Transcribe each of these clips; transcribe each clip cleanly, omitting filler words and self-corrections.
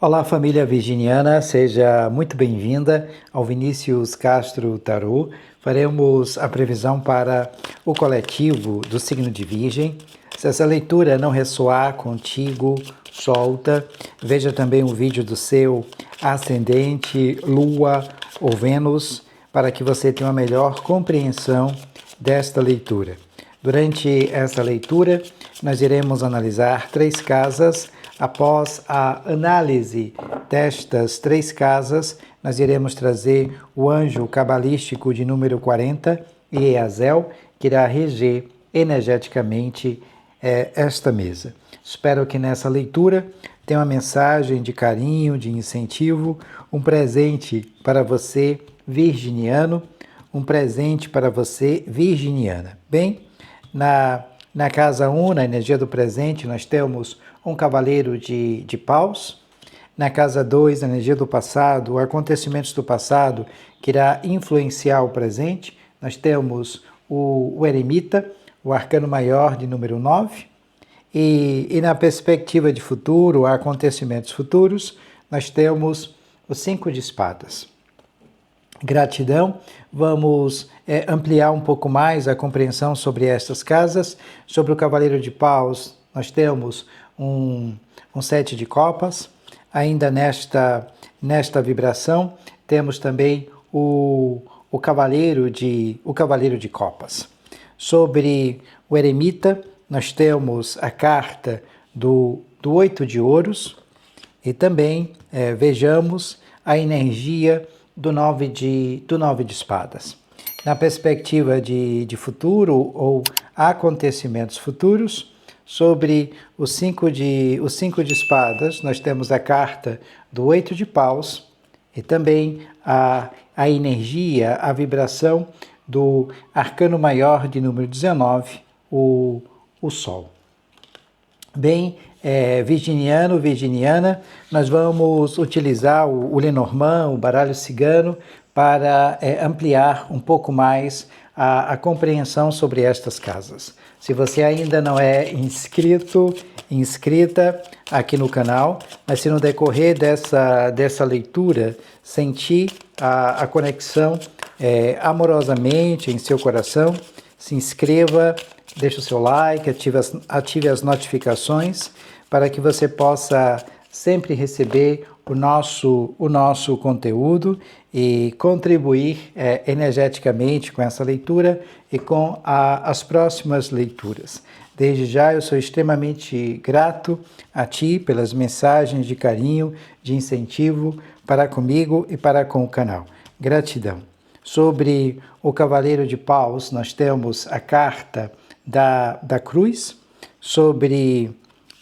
Olá, família virginiana, seja muito bem-vinda ao Vinícius Castro Tarô. Faremos a previsão para o coletivo do signo de Virgem. Se essa leitura não ressoar contigo, solta. Veja também o vídeo do seu ascendente, Lua ou Vênus, para que você tenha uma melhor compreensão desta leitura. Durante essa leitura, nós iremos analisar 3 casas. Após a análise destas 3 casas, nós iremos trazer o anjo cabalístico de número 40, Eazel, que irá reger energeticamente esta mesa. Espero que nessa leitura tenha uma mensagem de carinho, de incentivo, um presente para você, virginiano, um presente para você, virginiana. Bem, na casa 1, na energia do presente, nós temos um cavaleiro de paus. Na casa 2, na energia do passado, acontecimentos do passado que irá influenciar o presente. Nós temos o eremita, o arcano maior de número 9. E na perspectiva de futuro, acontecimentos futuros, nós temos o 5 de espadas. Gratidão. Vamos ampliar um pouco mais a compreensão sobre estas casas. Sobre o cavaleiro de paus, nós temos um 7 de copas. Ainda nesta vibração, temos também o cavaleiro de copas. Sobre o eremita, nós temos a carta do 8 de ouros e também vejamos a energia do 9 de espadas. Na perspectiva de futuro ou acontecimentos futuros, sobre o 5 de espadas, nós temos a carta do 8 de paus e também a energia, a vibração do arcano maior de número 19, o Sol. Bem, virginiano, virginiana, nós vamos utilizar o Lenormand, o baralho cigano, para ampliar um pouco mais a compreensão sobre estas casas. Se você ainda não é inscrita aqui no canal, mas se no decorrer dessa leitura sentir a conexão amorosamente em seu coração, se inscreva, deixe o seu like, ative as notificações para que você possa sempre receber o nosso conteúdo e contribuir energeticamente com essa leitura e com as próximas leituras. Desde já eu sou extremamente grato a ti pelas mensagens de carinho, de incentivo para comigo e para com o canal. Gratidão. Sobre o cavaleiro de paus, nós temos a carta da cruz. Sobre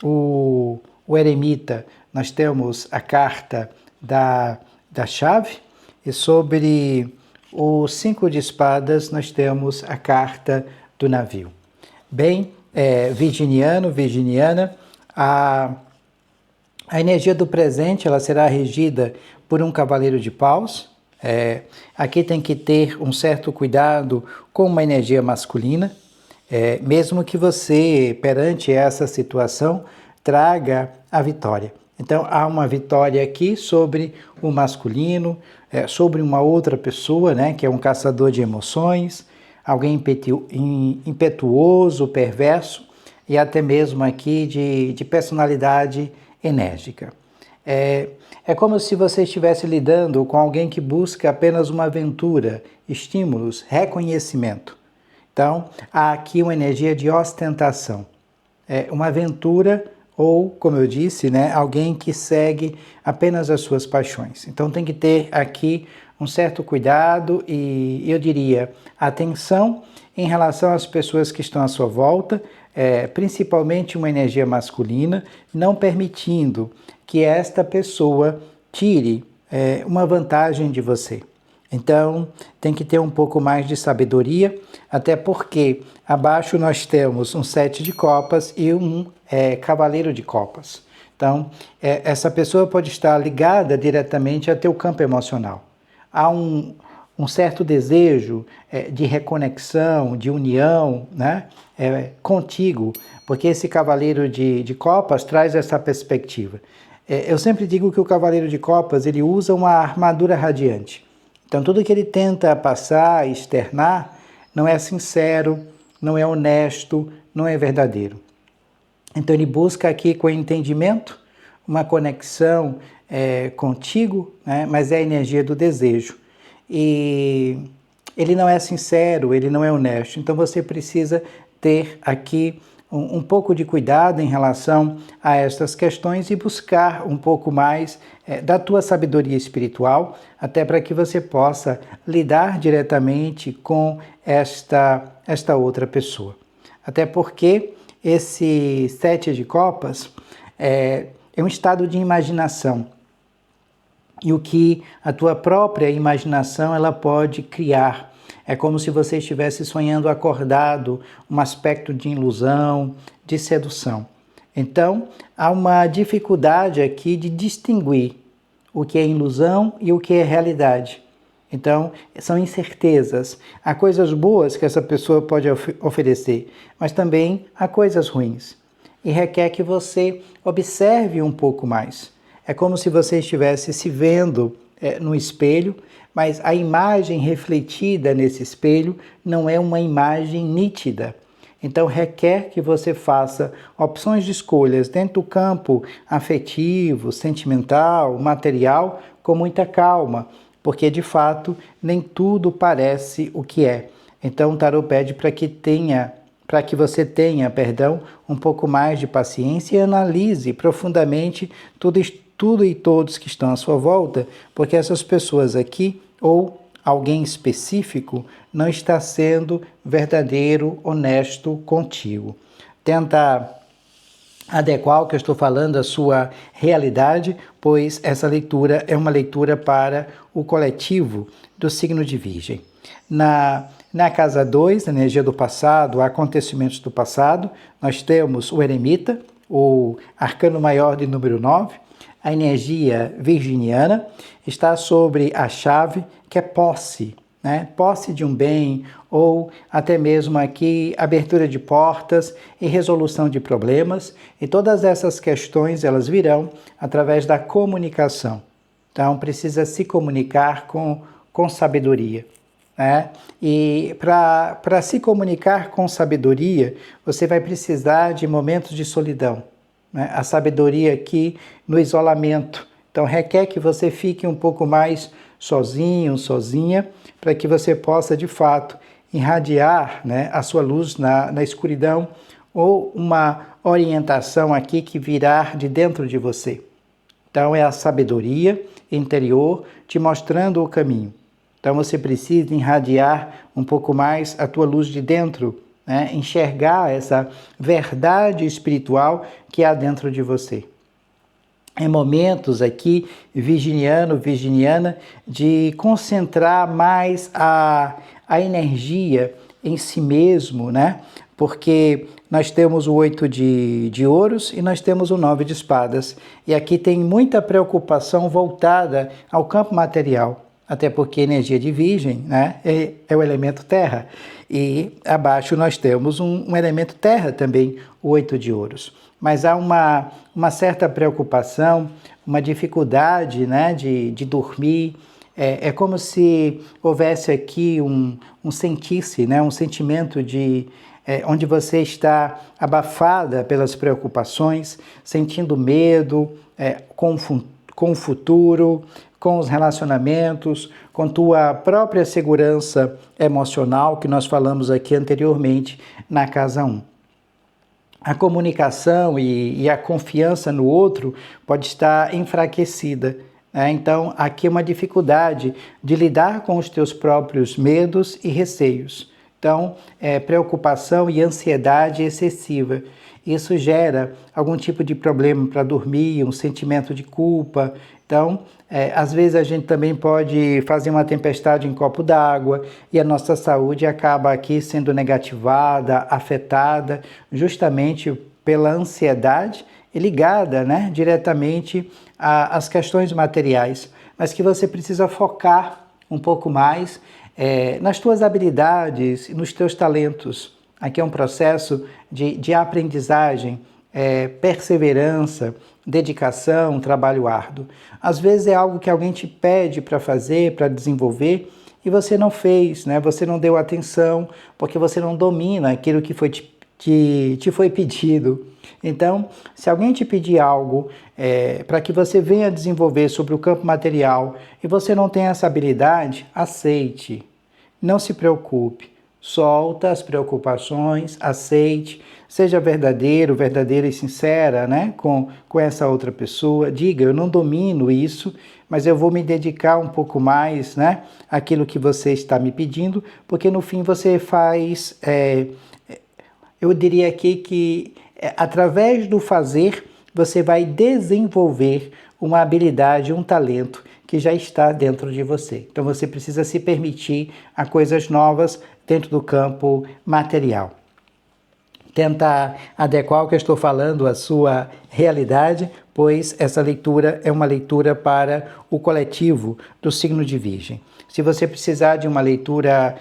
o eremita, nós temos a carta da chave. E sobre o 5 de espadas, nós temos a carta do navio. Bem, virginiano, virginiana, a energia do presente ela será regida por um cavaleiro de paus. Aqui tem que ter um certo cuidado com uma energia masculina, mesmo que você, perante essa situação, traga a vitória. Então, há uma vitória aqui sobre o masculino, sobre uma outra pessoa, né, que é um caçador de emoções, alguém impetuoso, perverso, e até mesmo aqui de personalidade enérgica. É como se você estivesse lidando com alguém que busca apenas uma aventura, estímulos, reconhecimento. Então, há aqui uma energia de ostentação. Uma aventura ou, como eu disse, né, alguém que segue apenas as suas paixões. Então tem que ter aqui um certo cuidado e, eu diria, atenção em relação às pessoas que estão à sua volta, principalmente uma energia masculina, não permitindo que esta pessoa tire uma vantagem de você. Então, tem que ter um pouco mais de sabedoria, até porque abaixo nós temos um 7 de copas e um cavaleiro de copas. Então, essa pessoa pode estar ligada diretamente ao teu campo emocional. Há um certo desejo de reconexão, de união, né, contigo, porque esse cavaleiro de copas traz essa perspectiva. Eu sempre digo que o Cavaleiro de Copas, ele usa uma armadura radiante. Então, tudo que ele tenta passar, externar, não é sincero, não é honesto, não é verdadeiro. Então, ele busca aqui com entendimento, uma conexão contigo, né? Mas é a energia do desejo. E ele não é sincero, ele não é honesto. Então, você precisa ter aqui um pouco de cuidado em relação a estas questões e buscar um pouco mais da tua sabedoria espiritual, até para que você possa lidar diretamente com esta outra pessoa. Até porque esse 7 de copas é um estado de imaginação. E o que a tua própria imaginação ela pode criar. É como se você estivesse sonhando acordado, um aspecto de ilusão, de sedução. Então, há uma dificuldade aqui de distinguir o que é ilusão e o que é realidade. Então, são incertezas. Há coisas boas que essa pessoa pode oferecer, mas também há coisas ruins. E requer que você observe um pouco mais. É como se você estivesse se vendo no espelho, mas a imagem refletida nesse espelho não é uma imagem nítida. Então, requer que você faça opções de escolhas dentro do campo afetivo, sentimental, material, com muita calma, porque, de fato, nem tudo parece o que é. Então, o tarot pede para que você tenha, um pouco mais de paciência e analise profundamente tudo e todos que estão à sua volta, porque essas pessoas aqui, ou alguém específico, não está sendo verdadeiro, honesto contigo. Tenta adequar o que eu estou falando à sua realidade, pois essa leitura é uma leitura para o coletivo do signo de Virgem. Na casa 2, a energia do passado, acontecimentos do passado, nós temos o eremita, o arcano maior de número 9, a energia virginiana está sobre a chave, que é posse, né? Posse de um bem, ou até mesmo aqui abertura de portas e resolução de problemas. E todas essas questões elas virão através da comunicação. Então precisa se comunicar com sabedoria. Né? E para se comunicar com sabedoria, você vai precisar de momentos de solidão. Né? A sabedoria aqui no isolamento. Então requer que você fique um pouco mais sozinho, sozinha, para que você possa de fato irradiar, né, a sua luz na escuridão, ou uma orientação aqui que virá de dentro de você. Então é a sabedoria interior te mostrando o caminho. Então você precisa irradiar um pouco mais a tua luz de dentro, né? Enxergar essa verdade espiritual que há dentro de você. Em momentos aqui, virginiana, de concentrar mais a energia em si mesmo, né? Porque nós temos o 8 de ouros e nós temos o 9 de espadas. E aqui tem muita preocupação voltada ao campo material. Até porque energia de Virgem, né, é o elemento terra. E abaixo nós temos um elemento terra também, o 8 de ouros. Mas há uma certa preocupação, uma dificuldade, né, de dormir. É como se houvesse aqui um sentir-se, né, um sentimento onde você está abafada pelas preocupações, sentindo medo com o futuro, com os relacionamentos, com tua própria segurança emocional, que nós falamos aqui anteriormente na casa 1. A comunicação e a confiança no outro pode estar enfraquecida. Né? Então, aqui é uma dificuldade de lidar com os teus próprios medos e receios. Então, preocupação e ansiedade excessiva. Isso gera algum tipo de problema para dormir, um sentimento de culpa. Então, às vezes a gente também pode fazer uma tempestade em copo d'água e a nossa saúde acaba aqui sendo negativada, afetada, justamente pela ansiedade ligada, né, diretamente às questões materiais, mas que você precisa focar um pouco mais nas tuas habilidades e nos teus talentos. Aqui é um processo de aprendizagem perseverança, dedicação, trabalho árduo. Às vezes é algo que alguém te pede para fazer, para desenvolver, e você não fez, né? Você não deu atenção, porque você não domina aquilo que te foi pedido. Então, se alguém te pedir algo para que você venha desenvolver sobre o campo material e você não tem essa habilidade, aceite. Não se preocupe. Solta as preocupações, aceite, seja verdadeiro, verdadeira e sincera, né? com essa outra pessoa. Diga, eu não domino isso, mas eu vou me dedicar um pouco mais, né? Àquilo que você está me pedindo, porque no fim você faz, eu diria aqui que através do fazer, você vai desenvolver uma habilidade, um talento que já está dentro de você. Então você precisa se permitir a coisas novas dentro do campo material. Tenta adequar o que eu estou falando à sua realidade, pois essa leitura é uma leitura para o coletivo do signo de Virgem. Se você precisar de uma leitura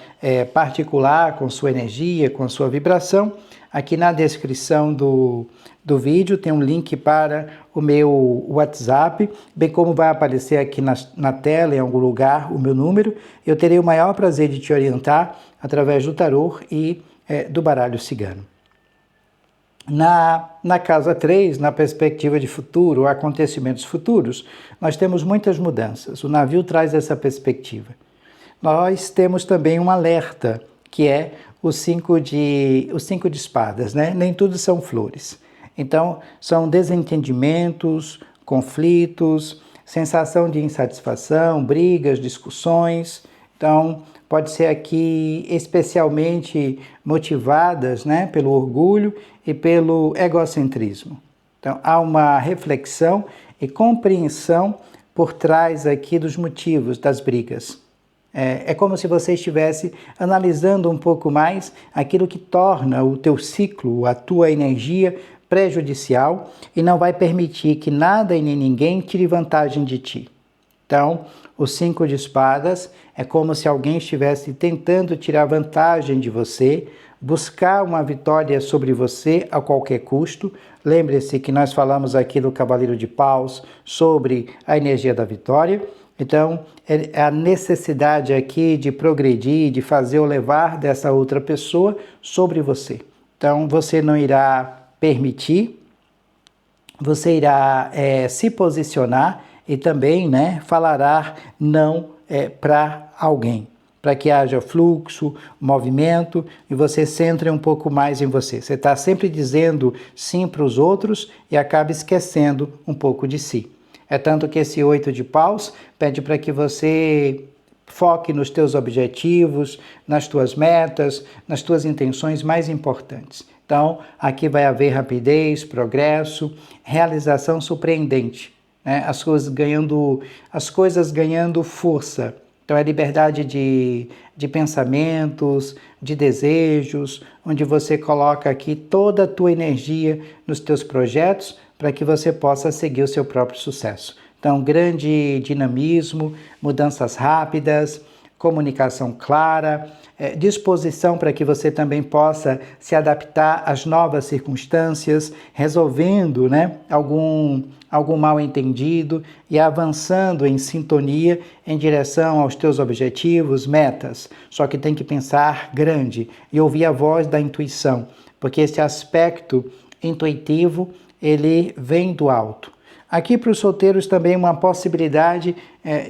particular, com sua energia, com sua vibração, aqui na descrição do vídeo tem um link para o meu WhatsApp, bem como vai aparecer aqui na tela, em algum lugar, o meu número. Eu terei o maior prazer de te orientar através do tarô e do baralho cigano. Na casa 3, na perspectiva de futuro, acontecimentos futuros, nós temos muitas mudanças. O navio traz essa perspectiva. Nós temos também um alerta, que é o 5 de espadas, né? Nem tudo são flores. Então, são desentendimentos, conflitos, sensação de insatisfação, brigas, discussões. Então, pode ser aqui especialmente motivadas, né, pelo orgulho e pelo egocentrismo. Então, há uma reflexão e compreensão por trás aqui dos motivos das brigas. É como se você estivesse analisando um pouco mais aquilo que torna o teu ciclo, a tua energia prejudicial e não vai permitir que nada e nem ninguém tire vantagem de ti. Então, o 5 de espadas é como se alguém estivesse tentando tirar vantagem de você, buscar uma vitória sobre você a qualquer custo. Lembre-se que nós falamos aqui do Cavaleiro de Paus sobre a energia da vitória. Então, é a necessidade aqui de progredir, de fazer o levar dessa outra pessoa sobre você. Então, você não irá permitir, você irá se posicionar e também, né, falará não para alguém, para que haja fluxo, movimento e você centre um pouco mais em você. Você está sempre dizendo sim para os outros e acaba esquecendo um pouco de si. É tanto que esse 8 de paus pede para que você foque nos teus objetivos, nas tuas metas, nas tuas intenções mais importantes. Então, aqui vai haver rapidez, progresso, realização surpreendente, né? As coisas ganhando força. Então, é liberdade de pensamentos, de desejos, onde você coloca aqui toda a tua energia nos teus projetos para que você possa seguir o seu próprio sucesso. Então, grande dinamismo, mudanças rápidas, comunicação clara, disposição para que você também possa se adaptar às novas circunstâncias, resolvendo, né, algum mal entendido e avançando em sintonia em direção aos teus objetivos, metas. Só que tem que pensar grande e ouvir a voz da intuição, porque esse aspecto intuitivo, ele vem do alto. Aqui para os solteiros também uma possibilidade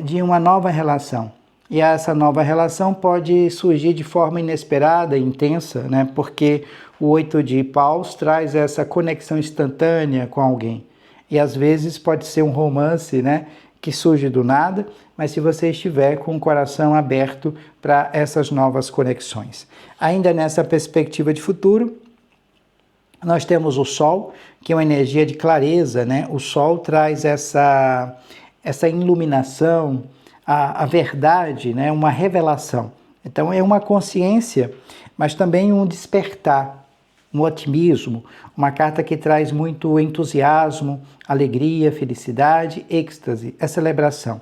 de uma nova relação. E essa nova relação pode surgir de forma inesperada e intensa, né? Porque o 8 de paus traz essa conexão instantânea com alguém. E às vezes pode ser um romance, né, que surge do nada, mas se você estiver com o coração aberto para essas novas conexões. Ainda nessa perspectiva de futuro, nós temos o Sol, que é uma energia de clareza, né? O Sol traz essa iluminação, a verdade, né? Uma revelação. Então é uma consciência, mas também um despertar, um otimismo, uma carta que traz muito entusiasmo, alegria, felicidade, êxtase, é celebração.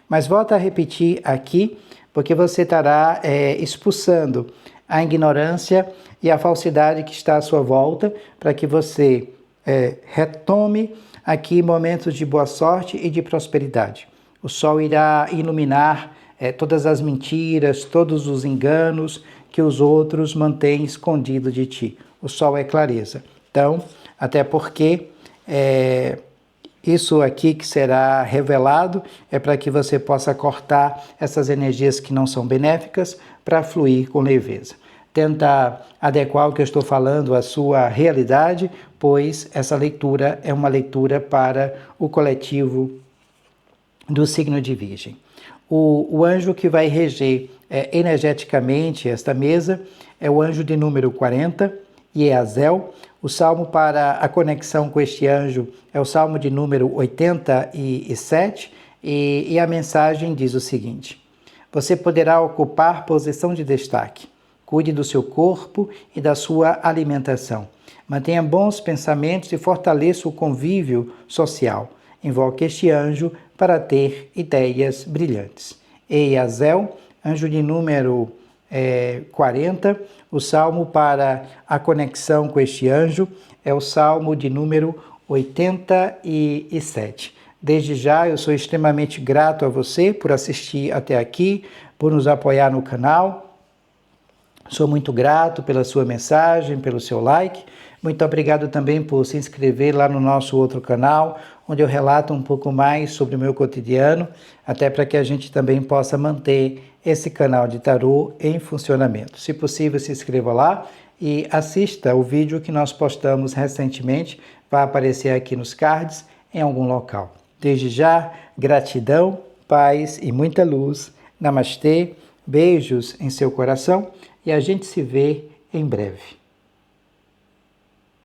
Mas volto a repetir aqui, porque você estará expulsando a ignorância e a falsidade que está à sua volta, para que você retome aqui momentos de boa sorte e de prosperidade. O sol irá iluminar todas as mentiras, todos os enganos que os outros mantêm escondido de ti. O sol é clareza. Então, até porque isso aqui que será revelado é para que você possa cortar essas energias que não são benéficas para fluir com leveza. Tenta adequar o que eu estou falando à sua realidade, pois essa leitura é uma leitura para o coletivo do signo de Virgem. O anjo que vai reger energeticamente esta mesa é o anjo de número 40, Iazel. O salmo para a conexão com este anjo é o salmo de número 87, e a mensagem diz o seguinte: você poderá ocupar posição de destaque. Cuide do seu corpo e da sua alimentação. Mantenha bons pensamentos e fortaleça o convívio social. Invoque este anjo para ter ideias brilhantes. Iazel, anjo de número 40, o salmo para a conexão com este anjo é o salmo de número 87. Desde já, eu sou extremamente grato a você por assistir até aqui, por nos apoiar no canal. Sou muito grato pela sua mensagem, pelo seu like. Muito obrigado também por se inscrever lá no nosso outro canal, onde eu relato um pouco mais sobre o meu cotidiano, até para que a gente também possa manter esse canal de tarô em funcionamento. Se possível, se inscreva lá e assista o vídeo que nós postamos recentemente. Vai aparecer aqui nos cards em algum local. Desde já, gratidão, paz e muita luz. Namastê, beijos em seu coração e a gente se vê em breve.